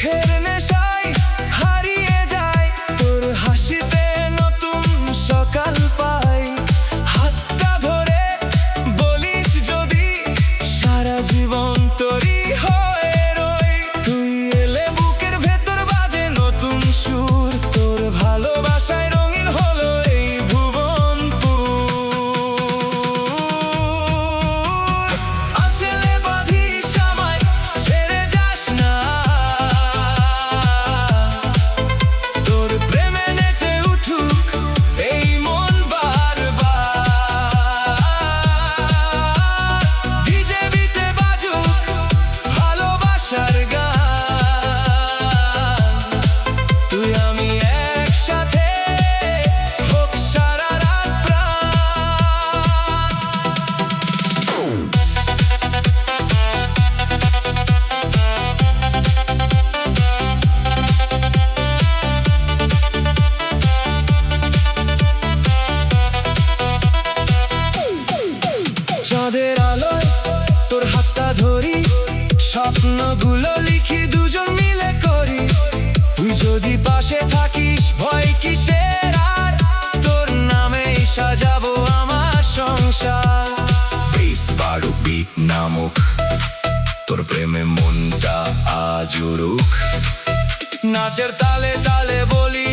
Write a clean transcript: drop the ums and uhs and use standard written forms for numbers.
সুখের নেশায় হারিয়ে যায়, তোর হাসিতে নতুন সকাল পাই। হাতটা ধরে বলিস যদি সারা জীবন তোরই হয়ে রই। তুই এলে বুকের ভেতর বাজে নতুন সুর, তোর ভালোবাসায় রঙিন হলো এই ভুবনপুর। আঁচলে বাঁধিস আমায়, ছেড়ে যাস না, তোর প্রেমে নেচে উঠুক এই মন বারবার। ডিজে বিটে বাজুক ভালোবাসার গান, তুই আমি একসাথে হোক সারা রাত প্রাণ। চাঁদের আলোয় তোর হাতটা ধরি, স্বপ্নগুলো লিখি দুজন মিলে করি। তুই যদি পাশে থাকিস ভয় কিসের আর, তোর নামেই সাজাবো আমার সংসার। বেশ বারুক বিট নামুক, তোর প্রেমে মনটা আজ উড়ুক। নাচের তালে তালে বলি